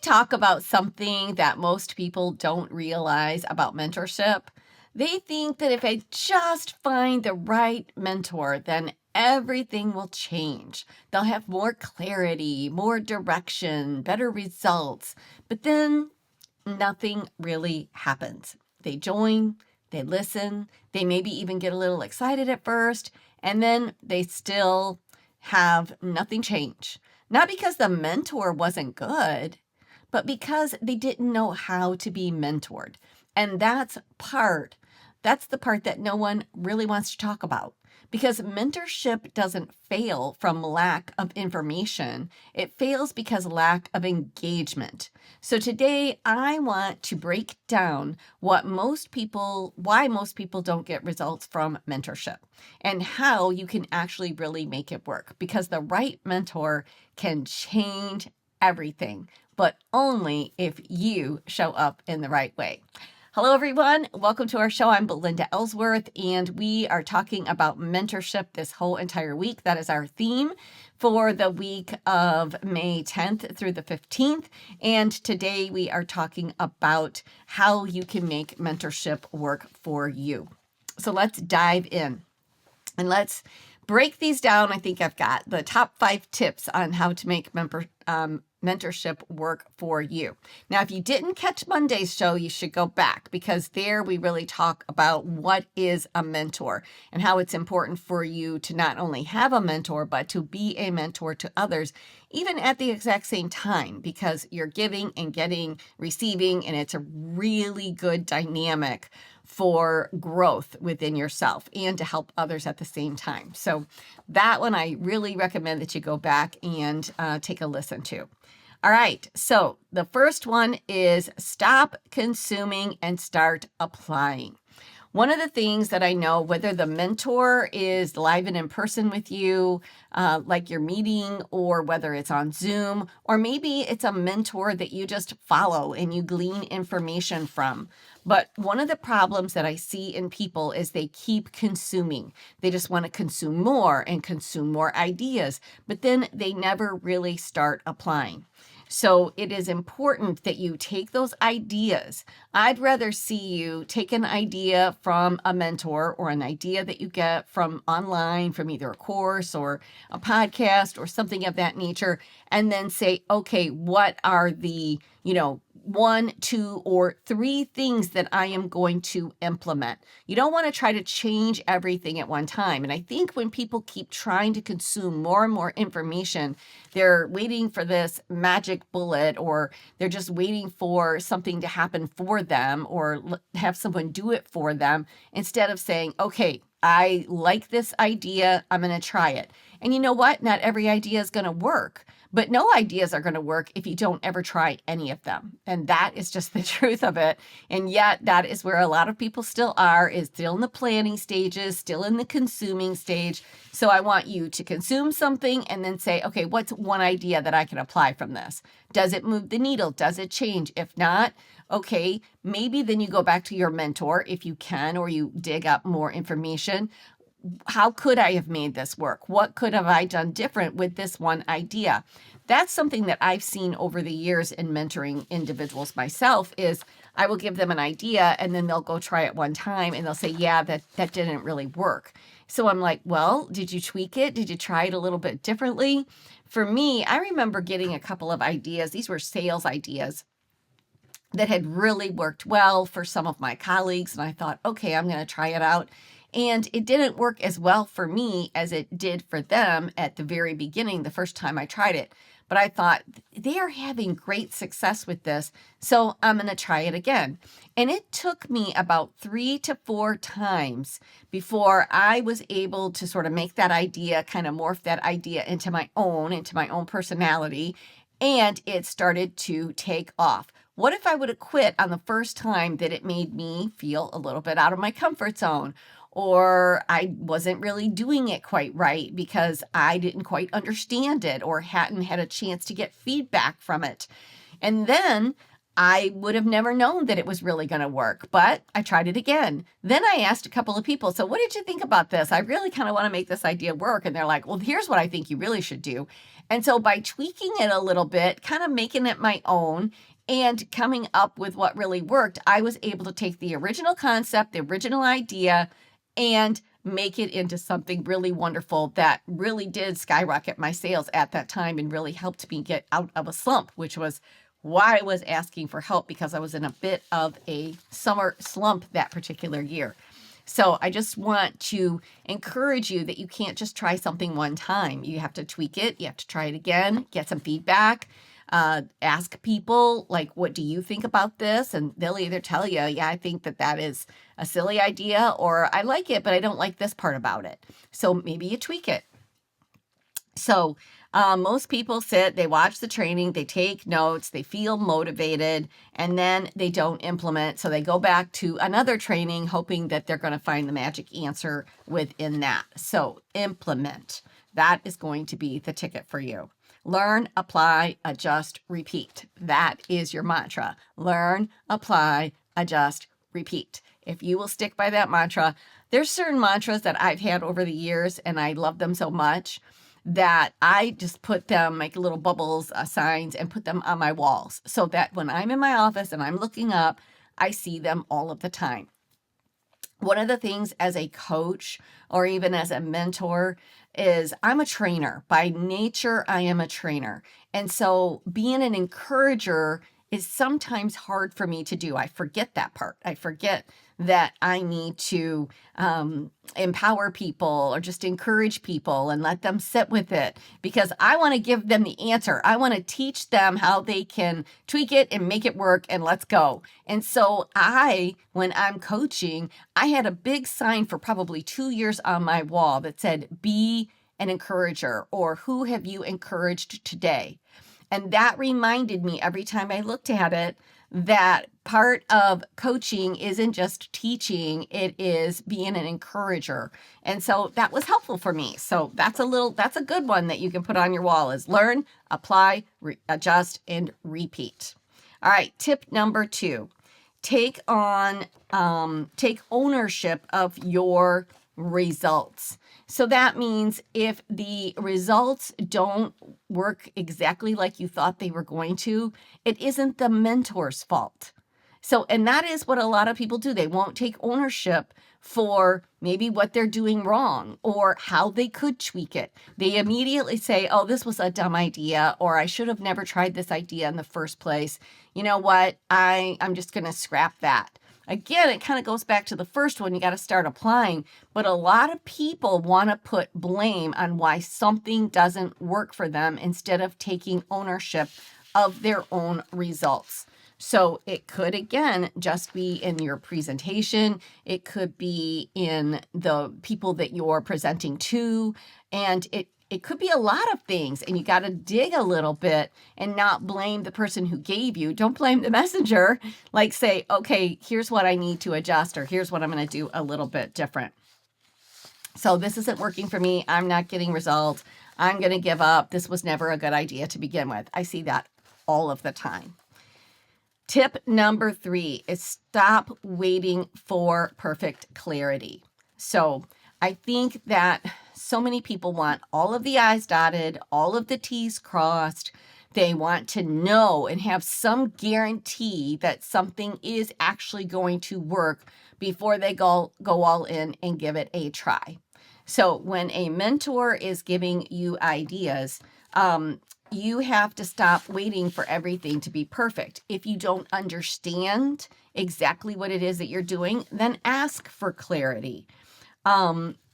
talk about something that most people don't realize about mentorship. They think that if I just find the right mentor, then everything will change. They'll have more clarity, more direction, better results. But then nothing really happens. They join, they listen, they maybe even get a little excited at first, and then they still have nothing change. Not because the mentor wasn't good, but because they didn't know how to be mentored. And that's the part that no one really wants to talk about. Because mentorship doesn't fail from lack of information. It fails because lack of engagement. So today I want to break down why most people don't get results from mentorship and how you can actually really make it work, because the right mentor can change everything, but only if you show up in the right way. Hello, everyone. Welcome to our show. I'm Belinda Ellsworth, and we are talking about mentorship this whole entire week. That is our theme for the week of May 10th through the 15th. And today we are talking about how you can make mentorship work for you. So let's dive in and let's break these down. I think I've got the top 5 tips on how to make mentorship work for you. Now, if you didn't catch Monday's show, you should go back, because there we really talk about what is a mentor and how it's important for you to not only have a mentor, but to be a mentor to others, even at the exact same time, because you're giving and getting, receiving, and it's a really good dynamic for growth within yourself and to help others at the same time. So that one I really recommend that you go back and take a listen to. All right, so the first one is stop consuming and start applying. One of the things that I know, whether the mentor is live and in person with you, like you're meeting, or whether it's on Zoom, or maybe it's a mentor that you just follow and you glean information from. But one of the problems that I see in people is they keep consuming. They just want to consume more and consume more ideas, but then they never really start applying. So it is important that you take those ideas. I'd rather see you take an idea from a mentor or an idea that you get from online, from either a course or a podcast or something of that nature, and then say, okay, what are the, 1, 2, or 3 things that I am going to implement. You don't want to try to change everything at one time. And I think when people keep trying to consume more and more information, they're waiting for this magic bullet, or they're just waiting for something to happen for them or have someone do it for them, instead of saying, okay, I like this idea, I'm going to try it. And you know what? Not every idea is going to work, but no ideas are going to work if you don't ever try any of them. And that is just the truth of it. And yet that is where a lot of people still are, is still in the planning stages, still in the consuming stage. So I want you to consume something and then say, okay, what's one idea that I can apply from this? Does it move the needle? Does it change? If not, okay, maybe then you go back to your mentor if you can, or you dig up more information. How could I have made this work? What could have I done different with this one idea? That's something that I've seen over the years in mentoring individuals myself, is I will give them an idea and then they'll go try it one time and they'll say, yeah, that didn't really work. So I'm like, well, did you tweak it? Did you try it a little bit differently? For me, I remember getting a couple of ideas. These were sales ideas that had really worked well for some of my colleagues. And I thought, okay, I'm going to try it out. And it didn't work as well for me as it did for them at the very beginning, the first time I tried it. But I thought, they are having great success with this, so I'm going to try it again. And it took me about 3 to 4 times before I was able to sort of make that idea, kind of morph that idea into my own personality, and it started to take off. What if I would have quit on the first time that it made me feel a little bit out of my comfort zone? Or I wasn't really doing it quite right because I didn't quite understand it or hadn't had a chance to get feedback from it. And then I would have never known that it was really going to work, but I tried it again. Then I asked a couple of people, so what did you think about this? I really kind of want to make this idea work. And they're like, well, here's what I think you really should do. And so by tweaking it a little bit, kind of making it my own and coming up with what really worked, I was able to take the original concept, the original idea, and make it into something really wonderful that really did skyrocket my sales at that time and really helped me get out of a slump, which was why I was asking for help, because I was in a bit of a summer slump that particular year. So I just want to encourage you that you can't just try something one time. You have to tweak it. You have to try it again, get some feedback, ask people, like, what do you think about this? And they'll either tell you, yeah, I think that is a silly idea, or I like it, but I don't like this part about it. So maybe you tweak it. So most people sit, they watch the training, they take notes, they feel motivated, and then they don't implement. So they go back to another training hoping that they're going to find the magic answer within that. So implement. That is going to be the ticket for you. Learn, apply, adjust, repeat. That is your mantra. Learn, apply, adjust, repeat. If you will stick by that mantra, there's certain mantras that I've had over the years, and I love them so much that I just put them, make little bubbles, signs, and put them on my walls so that when I'm in my office and I'm looking up, I see them all of the time. One of the things as a coach or even as a mentor is I'm a trainer. By nature, I am a trainer. And so being an encourager is sometimes hard for me to do. I forget that part. I forget that I need to empower people or just encourage people and let them sit with it, because I want to give them the answer. I want to teach them how they can tweak it and make it work, and let's go. And so when I'm coaching, I had a big sign for probably 2 years on my wall that said, be an encourager, or who have you encouraged today? And that reminded me every time I looked at it that part of coaching isn't just teaching, it is being an encourager. And so that was helpful for me. So that's a good one that you can put on your wall, is learn, apply, adjust, and repeat. All right, tip number 2, take ownership of your results. So that means if the results don't work exactly like you thought they were going to, it isn't the mentor's fault. So, and that is what a lot of people do. They won't take ownership for maybe what they're doing wrong or how they could tweak it. They immediately say, oh, this was a dumb idea, or I should have never tried this idea in the first place. You know what? I'm just going to scrap that. Again, it kind of goes back to the first one. You got to start applying. But a lot of people want to put blame on why something doesn't work for them instead of taking ownership of their own results. So it could, again, just be in your presentation. It could be in the people that you're presenting to. And it could be a lot of things, and you got to dig a little bit and not blame the person who gave you. Don't blame the messenger. Like, say, okay, here's what I need to adjust, or here's what I'm going to do a little bit different. So this isn't working for me. I'm not getting results. I'm going to give up. This was never a good idea to begin with. I see that all of the time. Tip number 3 is stop waiting for perfect clarity. So I think that so many people want all of the I's dotted, all of the T's crossed. They want to know and have some guarantee that something is actually going to work before they go all in and give it a try. So when a mentor is giving you ideas, you have to stop waiting for everything to be perfect. If you don't understand exactly what it is that you're doing, then ask for clarity.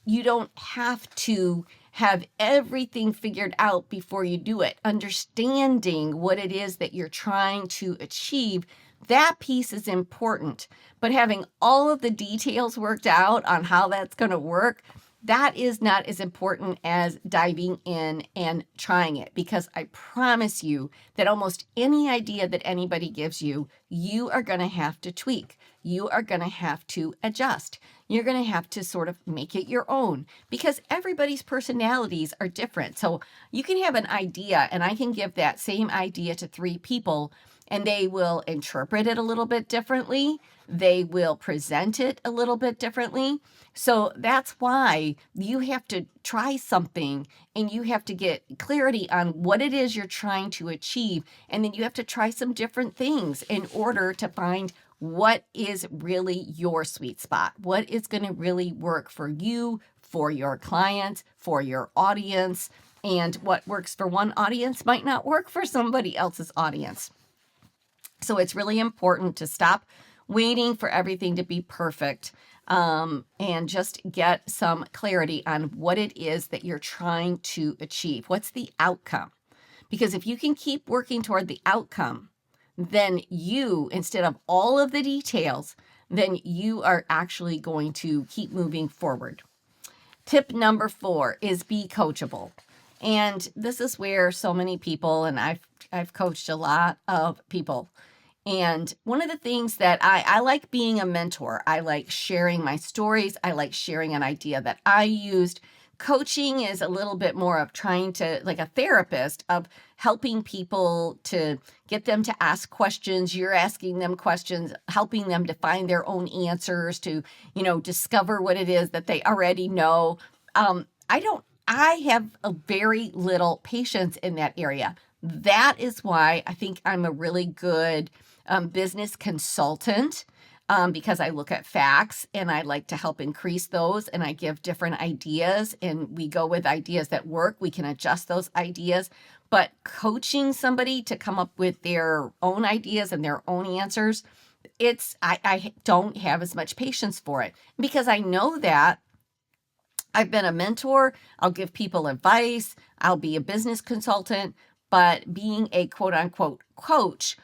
You don't have to have everything figured out before you do it. Understanding what it is that you're trying to achieve, that piece is important. But having all of the details worked out on how that's going to work, that is not as important as diving in and trying it, because I promise you that almost any idea that anybody gives you, you are going to have to tweak. you are going to have to adjust. You're going to have to sort of make it your own because everybody's personalities are different. So you can have an idea, and I can give that same idea to 3 people, and they will interpret it a little bit differently. They will present it a little bit differently. So that's why you have to try something and you have to get clarity on what it is you're trying to achieve. And then you have to try some different things in order to find what is really your sweet spot, what is going to really work for you, for your clients, for your audience. And what works for one audience might not work for somebody else's audience. So it's really important to stop waiting for everything to be perfect, and just get some clarity on what it is that you're trying to achieve. What's the outcome? Because if you can keep working toward the outcome, then you, instead of all of the details, then you are actually going to keep moving forward. Tip number 4 is be coachable. And this is where so many people, and I've coached a lot of people. And one of the things that I like being a mentor, I like sharing my stories. I like sharing an idea that I used. Coaching is a little bit more of trying to, like a therapist, of helping people to get them to ask questions. You're asking them questions, helping them to find their own answers, to, discover what it is that they already know. I have a very little patience in that area. That is why I think I'm a really good business consultant, because I look at facts and I like to help increase those, and I give different ideas, and we go with ideas that work. We can adjust those ideas. But coaching somebody to come up with their own ideas and their own answers, I don't have as much patience for it, because I know that I've been a mentor. I'll give people advice. I'll be a business consultant, but being a quote unquote coach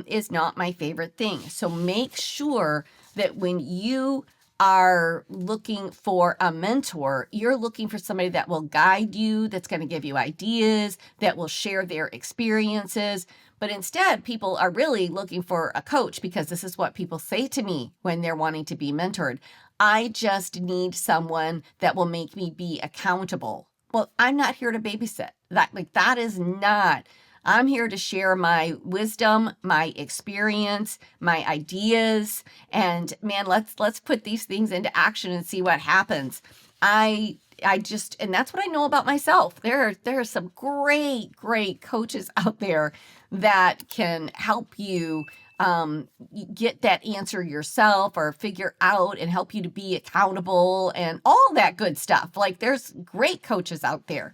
is not my favorite thing. So make sure that when you are looking for a mentor, you're looking for somebody that will guide you, that's going to give you ideas, that will share their experiences. But instead, people are really looking for a coach, because this is what people say to me when they're wanting to be mentored. I just need someone that will make me be accountable. Well, I'm not here to babysit. That is not. I'm here to share my wisdom, my experience, my ideas, and man, let's put these things into action and see what happens. And that's what I know about myself. There are some great coaches out there that can help you get that answer yourself, or figure out and help you to be accountable and all that good stuff. Like, there's great coaches out there.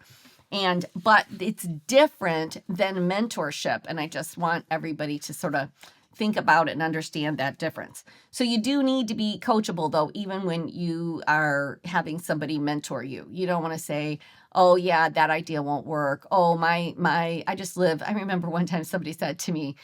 But it's different than mentorship. And I just want everybody to sort of think about it and understand that difference. So you do need to be coachable, though, even when you are having somebody mentor you. You don't want to say, oh yeah, that idea won't work. Oh, I remember one time somebody said to me,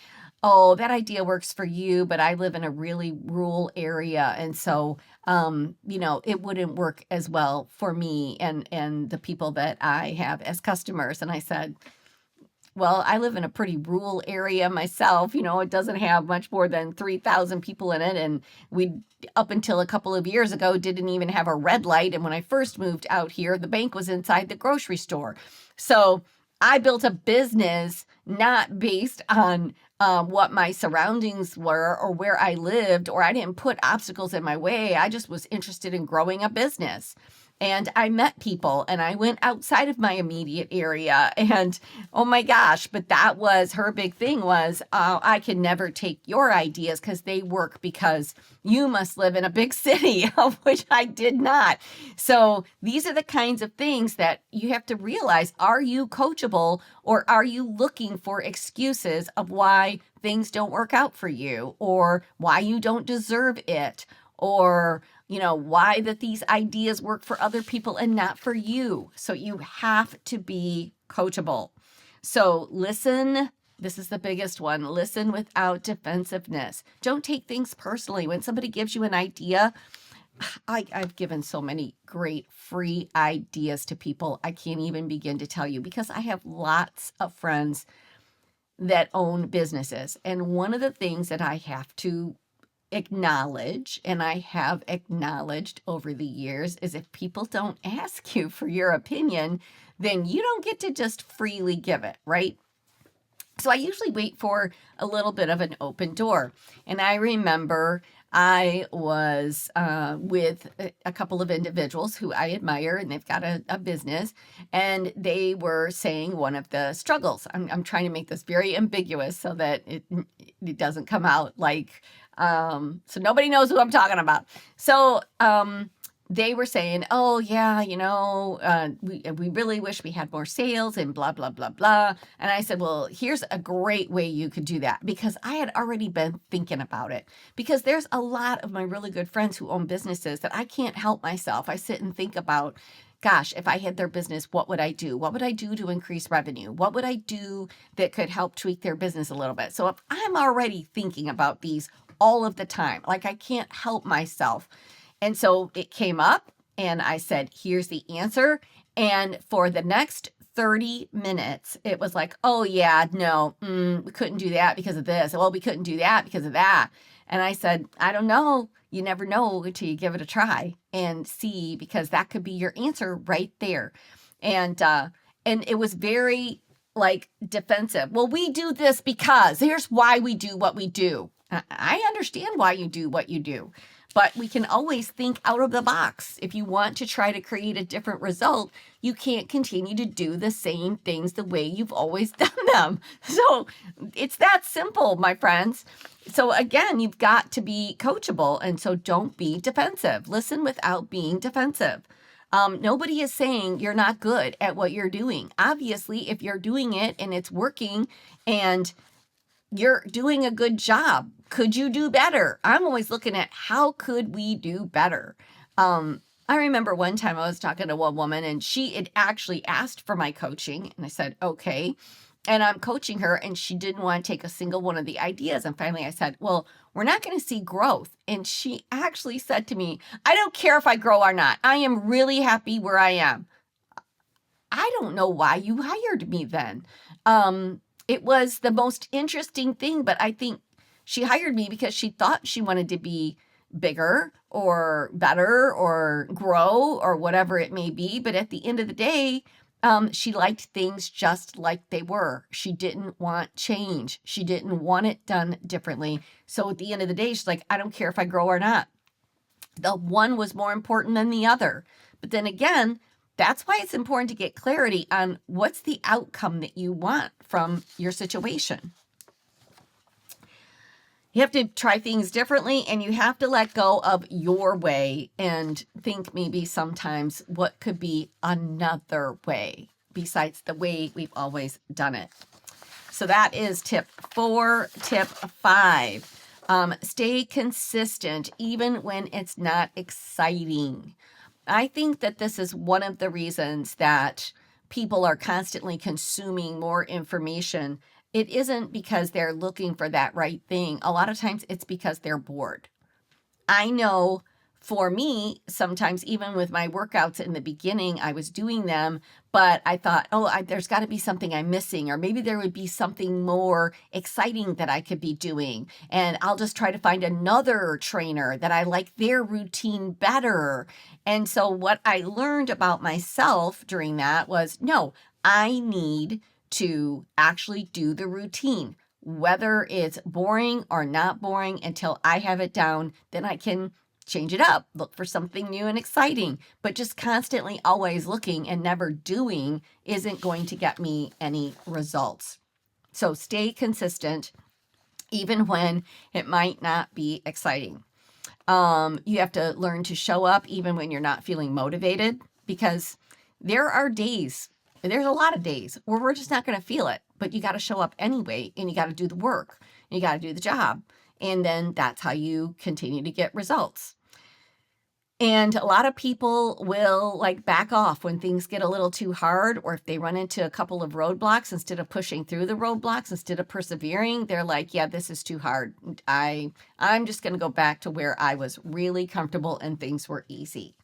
oh, that idea works for you, but I live in a really rural area. And so, it wouldn't work as well for me and the people that I have as customers. And I said, well, I live in a pretty rural area myself. It doesn't have much more than 3,000 people in it. And we, up until a couple of years ago, didn't even have a red light. And when I first moved out here, the bank was inside the grocery store. So I built a business not based on what my surroundings were or where I lived, or I didn't put obstacles in my way. I just was interested in growing a business. And I met people, and I went outside of my immediate area, and oh my gosh, but that was her big thing was, I can never take your ideas because they work because you must live in a big city, of which I did not. So these are the kinds of things that you have to realize. Are you coachable, or are you looking for excuses of why things don't work out for you, or why you don't deserve it, or why that these ideas work for other people and not for you? So you have to be coachable. So listen. This is the biggest one. Listen without defensiveness. Don't take things personally. When somebody gives you an idea, I've given so many great free ideas to people. I can't even begin to tell you, because I have lots of friends that own businesses. And one of the things that I have to acknowledge, and I have acknowledged over the years, is if people don't ask you for your opinion, then you don't get to just freely give it, right? So I usually wait for a little bit of an open door. And I remember I was with a couple of individuals who I admire, and they've got a business, and they were saying one of the struggles. I'm trying to make this very ambiguous so that it doesn't come out like, so nobody knows who I'm talking about. So they were saying, oh, yeah, we really wish we had more sales and blah, blah, blah, blah. And I said, well, here's a great way you could do that, because I had already been thinking about it, because there's a lot of my really good friends who own businesses that I can't help myself. I sit and think about, gosh, if I had their business, what would I do? What would I do to increase revenue? What would I do that could help tweak their business a little bit? So if I'm already thinking about these all of the time, like I can't help myself. And so it came up and I said, here's the answer. And for the next 30 minutes, it was like, oh yeah, no, we couldn't do that because of this. Well, we couldn't do that because of that. And I said, I don't know. You never know until you give it a try and see, because that could be your answer right there. And it was very like defensive. Well, we do this because here's why we do what we do. I understand why you do what you do. But we can always think out of the box. If you want to try to create a different result, you can't continue to do the same things the way you've always done them. So it's that simple, my friends. So again, you've got to be coachable. And so don't be defensive. Listen without being defensive. Nobody is saying you're not good at what you're doing. Obviously, if you're doing it and it's working and you're doing a good job, could you do better? I'm always looking at how could we do better? I remember one time I was talking to one woman and she had actually asked for my coaching, and I said, okay. And I'm coaching her and she didn't want to take a single one of the ideas. And finally I said, well, we're not going to see growth. And she actually said to me, I don't care if I grow or not. I am really happy where I am. I don't know why you hired me then. It was the most interesting thing, but I think she hired me because she thought she wanted to be bigger or better or grow or whatever it may be. But at the end of the day, she liked things just like they were. She didn't want change. She didn't want it done differently. So at the end of the day, she's like, I don't care if I grow or not. The one was more important than the other. But then again, that's why it's important to get clarity on what's the outcome that you want from your situation. You have to try things differently, and you have to let go of your way and think maybe sometimes what could be another way besides the way we've always done it. So that is tip 4. Tip 5, stay consistent even when it's not exciting. I think that this is one of the reasons that people are constantly consuming more information. It isn't because they're looking for that right thing. A lot of times it's because they're bored. I know for me, sometimes even with my workouts in the beginning, I was doing them, but I thought, there's got to be something I'm missing, or maybe there would be something more exciting that I could be doing. And I'll just try to find another trainer that I like their routine better. And so what I learned about myself during that was, no, I need to actually do the routine, whether it's boring or not boring, until I have it down. Then I can change it up, look for something new and exciting. But just constantly always looking and never doing isn't going to get me any results. So stay consistent, even when it might not be exciting. You have to learn to show up even when you're not feeling motivated, because there are days, there's a lot of days where we're just not going to feel it, but you got to show up anyway, and you got to do the work, and you got to do the job. And then that's how you continue to get results. And a lot of people will back off when things get a little too hard, or if they run into a couple of roadblocks. Instead of pushing through the roadblocks, instead of persevering, they're like, yeah, this is too hard. I'm just going to go back to where I was really comfortable and things were easy.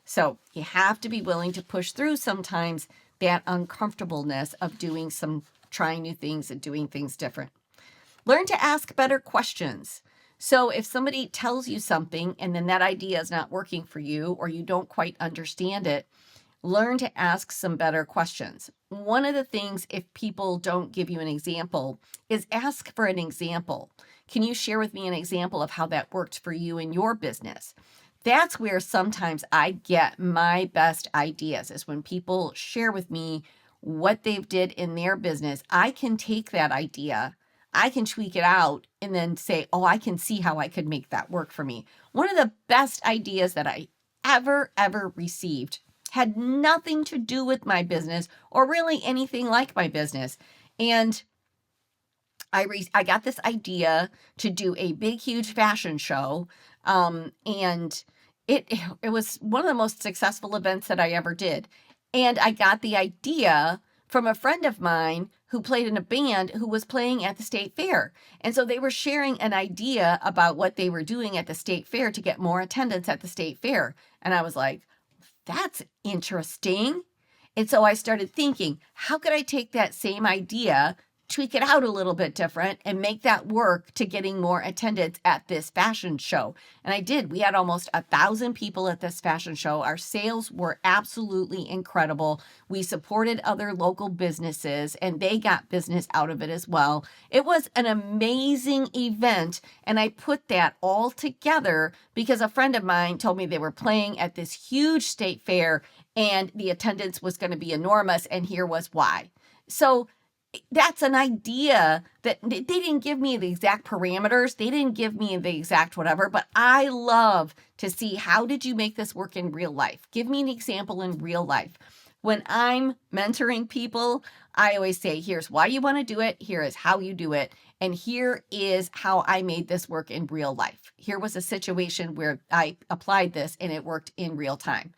So you have to be willing to push through sometimes that uncomfortableness of trying new things and doing things different. Learn to ask better questions. So if somebody tells you something and then that idea is not working for you or you don't quite understand it, learn to ask some better questions. One of the things, if people don't give you an example, is ask for an example. Can you share with me an example of how that worked for you in your business? That's where sometimes I get my best ideas, is when people share with me what they've did in their business. I can take that idea, I can tweak it out and then say, oh, I can see how I could make that work for me. One of the best ideas that I ever received had nothing to do with my business or really anything like my business. And I got this idea to do a big, huge fashion show. And it was one of the most successful events that I ever did. And I got the idea from a friend of mine who played in a band who was playing at the state fair. And so they were sharing an idea about what they were doing at the state fair to get more attendance at the state fair. And I was like, that's interesting. And so I started thinking, how could I take that same idea, tweak it out a little bit different, and make that work to getting more attendance at this fashion show? And I did. We had almost 1,000 people at this fashion show. Our sales were absolutely incredible. We supported other local businesses, and they got business out of it as well. It was an amazing event, and I put that all together because a friend of mine told me they were playing at this huge state fair and the attendance was going to be enormous, and here was why. So that's an idea that they didn't give me the exact parameters. They didn't give me the exact whatever, but I love to see, how did you make this work in real life? Give me an example in real life. When I'm mentoring people, I always say, here's why you want to do it. Here is how you do it. And here is how I made this work in real life. Here was a situation where I applied this and it worked in real time.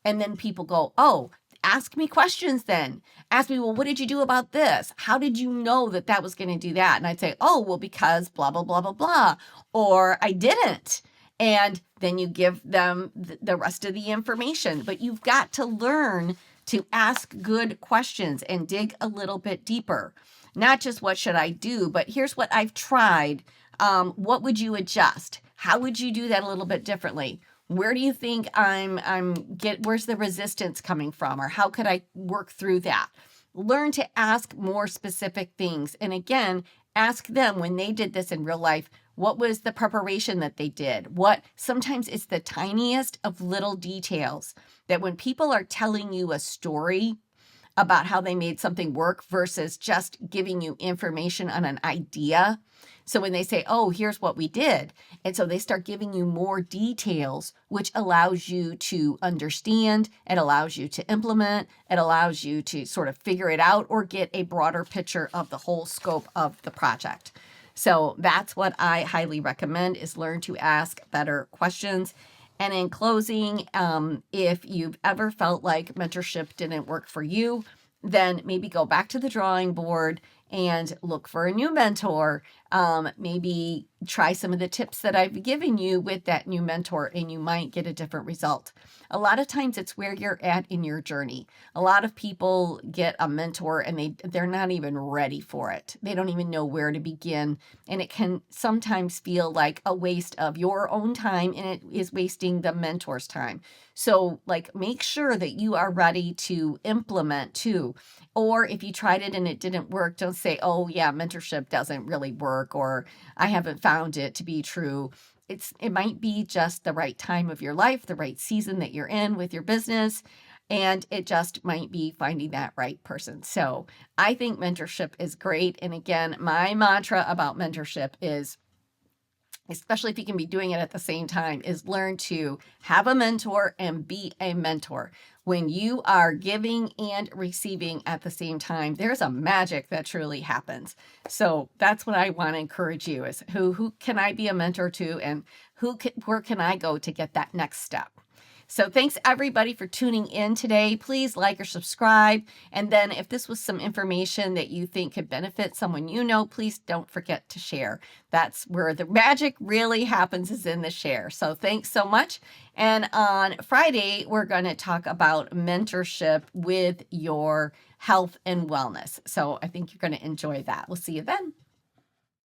And then people go, oh, ask me questions then. Ask me, well, what did you do about this? How did you know that that was going to do that? And I'd say, oh, well, because blah, blah, blah, blah, blah. Or I didn't. And then you give them the rest of the information. But you've got to learn to ask good questions and dig a little bit deeper. Not just what should I do, but here's what I've tried. What would you adjust? How would you do that a little bit differently? Where do you think where's the resistance coming from? Or how could I work through that? Learn to ask more specific things. And again, ask them, when they did this in real life, what was the preparation that they did? Sometimes it's the tiniest of little details that when people are telling you a story about how they made something work versus just giving you information on an idea. So when they say, oh, here's what we did. And so they start giving you more details, which allows you to understand. It allows you to implement. It allows you to sort of figure it out or get a broader picture of the whole scope of the project. So that's what I highly recommend, is learn to ask better questions. And in closing, if you've ever felt like mentorship didn't work for you, then maybe go back to the drawing board and look for a new mentor. Maybe try some of the tips that I've given you with that new mentor, and you might get a different result. A lot of times it's where you're at in your journey. A lot of people get a mentor and they're not even ready for it. They don't even know where to begin. And it can sometimes feel like a waste of your own time, and it is wasting the mentor's time. So make sure that you are ready to implement too. Or if you tried it and it didn't work, don't say, oh yeah, mentorship doesn't really work, or I haven't found it to be true. It might be just the right time of your life, the right season that you're in with your business, and it just might be finding that right person. So I think mentorship is great. And again, my mantra about mentorship is, especially if you can be doing it at the same time, is learn to have a mentor and be a mentor. When you are giving and receiving at the same time, there's a magic that truly happens. So that's what I want to encourage you, is who can I be a mentor to, and where can I go to get that next step? So thanks everybody for tuning in today. Please like or subscribe. And then if this was some information that you think could benefit someone you know, please don't forget to share. That's where the magic really happens, is in the share. So thanks so much. And on Friday, we're going to talk about mentorship with your health and wellness. So I think you're going to enjoy that. We'll see you then.